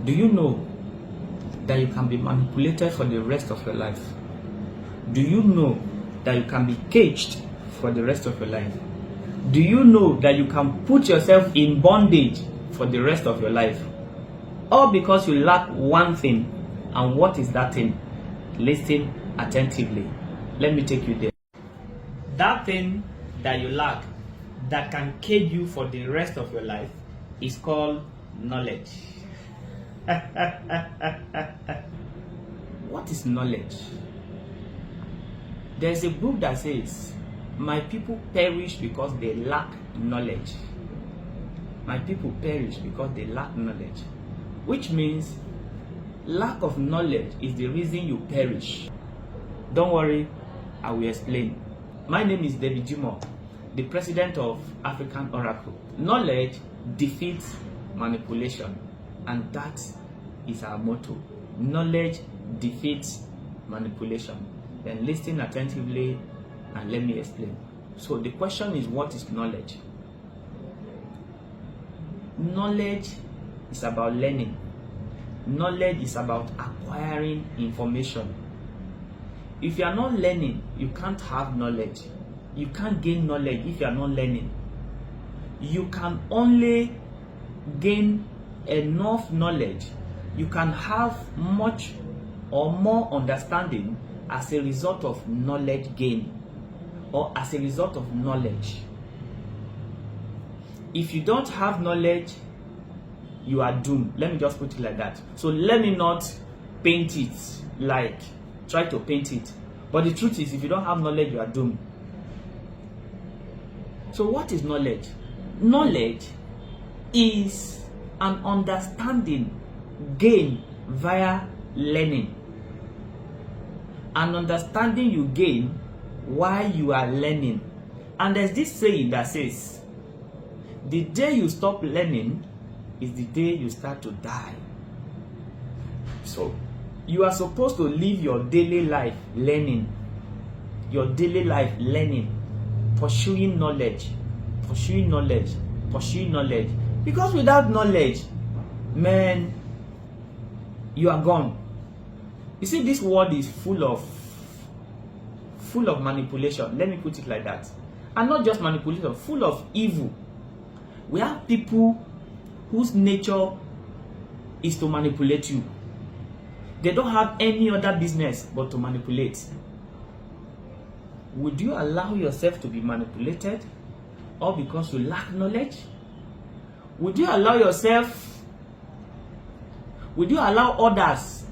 Do you know that you can be manipulated for the rest of your life? Do you know that you can be caged for the rest of your life? Do you know that you can put yourself in bondage for the rest of your life? All because you lack one thing. And what is that thing? Listen attentively. Let me take you there. That thing that you lack that can cage you for the rest of your life is called knowledge. What is knowledge? There's a book that says, my people perish because they lack knowledge. My people perish because they lack knowledge. Which means lack of knowledge is the reason you perish. Don't worry, I will explain. My name is David Jimoh, the president of African Oracle. Knowledge defeats manipulation, and that is our motto. Knowledge defeats manipulation. Then listen attentively and let me explain. So the question is, what is knowledge? Knowledge is about learning. Knowledge is about acquiring information. If you are not learning, you can't have knowledge. You can't gain knowledge if you are not learning. You can only gain enough knowledge. You can have much or more understanding as a result of knowledge gain or as a result of knowledge. If you don't have knowledge, you are doomed. Let me just put it like that. So let me not paint it like try to paint it. But the truth is, if you don't have knowledge, you are doomed. So what is knowledge? Knowledge is an understanding gained via learning. An understanding you gain while you are learning. And there's this saying that says, the day you stop learning is the day you start to die. So you are supposed to live your daily life learning. Your daily life learning. Pursuing knowledge. Pursuing knowledge. Pursuing knowledge. Because without knowledge, man, you are gone. You see, this world is full of manipulation. Let me put it like that. And not just manipulation, full of evil. We have people whose nature is to manipulate you. They don't have any other business but to manipulate. Would you allow yourself to be manipulated? Or because you lack knowledge? Would you allow others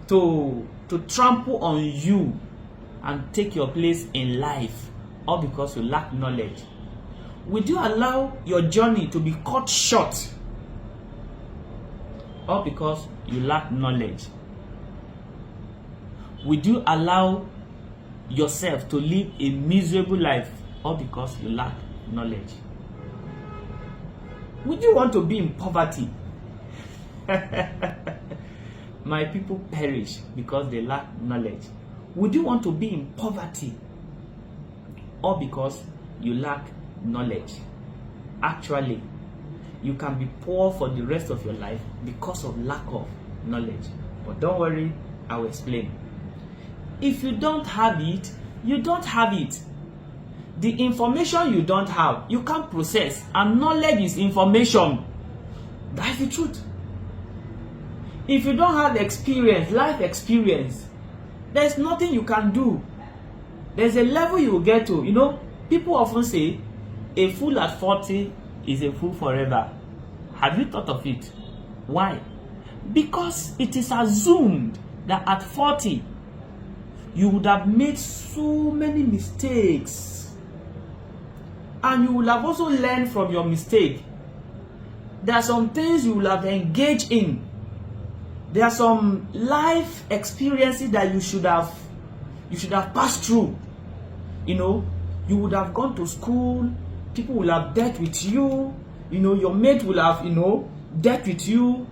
to trample on you and take your place in life, or because you lack knowledge? Would you allow your journey to be cut short, or because you lack knowledge? Would you allow yourself to live a miserable life, or because you lack knowledge? Would you want to be in poverty? My people perish because they lack knowledge. Would you want to be in poverty, or because you lack knowledge? Actually, you can be poor for the rest of your life because of lack of knowledge. But don't worry, I will explain. If you don't have it, you don't have it. The information you don't have, you can't process. And knowledge is information. That's the truth. If you don't have experience, life experience, there's nothing you can do. There's a level you will get to. You know, people often say, a fool at 40 is a fool forever. Have you thought of it? Why? Because it is assumed that at 40, you would have made so many mistakes. And you will have also learned from your mistake. There are some things you will have engaged in. There are some life experiences that you should have passed through. You know, you would have gone to school, people will have dealt with you, you know, your mate will have, dealt with you,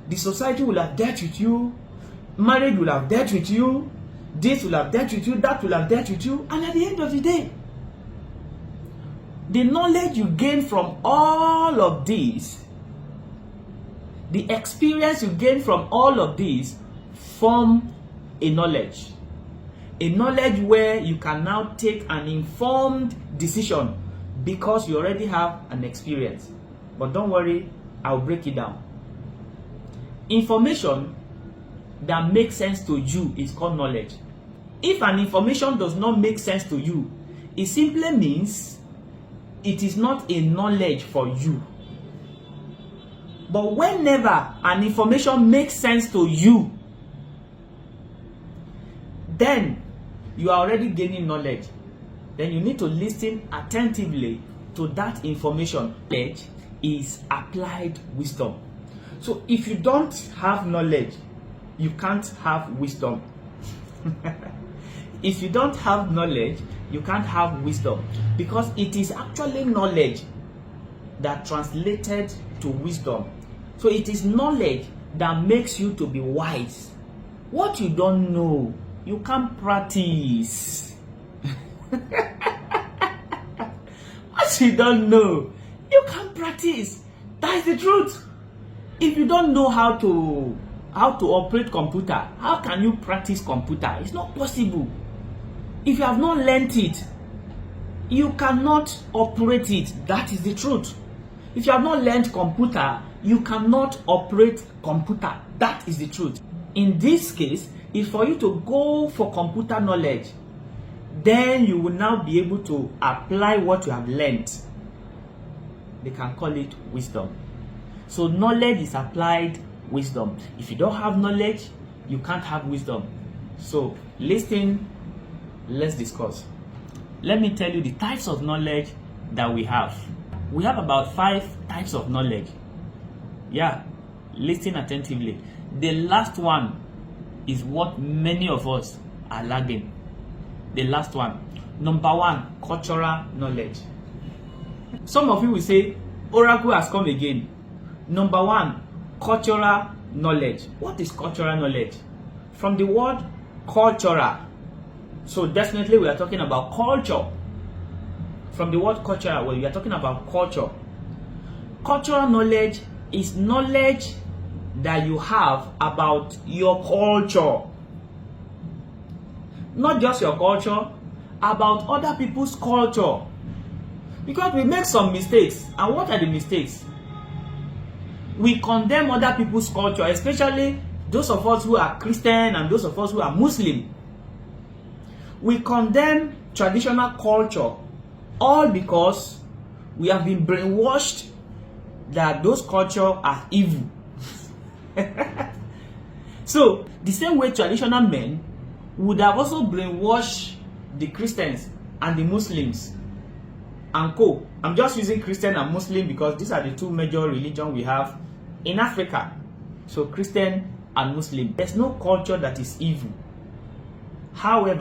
the society will have dealt with you, marriage will have dealt with you, this will have dealt with you, that will have dealt with you, and at the end of the day, the knowledge you gain from all of these The experience you gain from all of these form a knowledge. A knowledge where you can now take an informed decision because you already have an experience. But don't worry, I'll break it down. Information that makes sense to you is called knowledge. If an information does not make sense to you, it simply means it is not a knowledge for you. But whenever an information makes sense to you, then you are already gaining knowledge. Then you need to listen attentively to that information. Knowledge is applied wisdom. So if you don't have knowledge, you can't have wisdom. If you don't have knowledge, you can't have wisdom, because it is actually knowledge that translated to wisdom. So it is knowledge that makes you to be wise. What you don't know, you can't practice. What you don't know, you can't practice. That is the truth. If you don't know how to operate computer, how can you practice computer? It's not possible. If you have not learnt it, you cannot operate it. That is the truth. If you have not learned computer, you cannot operate computer. That is the truth. In this case, if for you to go for computer knowledge, then you will now be able to apply what you have learned. They can call it wisdom. So knowledge is applied wisdom. If you don't have knowledge, you can't have wisdom. So listen, let's discuss. Let me tell you the types of knowledge that we have. We have about 5 types of knowledge. Yeah, listen attentively. The last one is what many of us are lagging. The last one. Number 1, cultural knowledge. Some of you will say, Oracle has come again. Number 1, cultural knowledge. What is cultural knowledge? From the word cultural. So definitely we are talking about culture. From the word cultural, well, we are talking about culture. Cultural knowledge is knowledge that you have about your culture. Not just your culture, about other people's culture. Because we make some mistakes. And what are the mistakes? We condemn other people's culture, especially those of us who are Christian and those of us who are Muslim. We condemn traditional culture all because we have been brainwashed that those cultures are evil. So, the same way traditional men would have also brainwashed the Christians and the Muslims and co. I'm just using Christian and Muslim because these are the 2 major religions we have in Africa. So Christian and Muslim. There's no culture that is evil. However,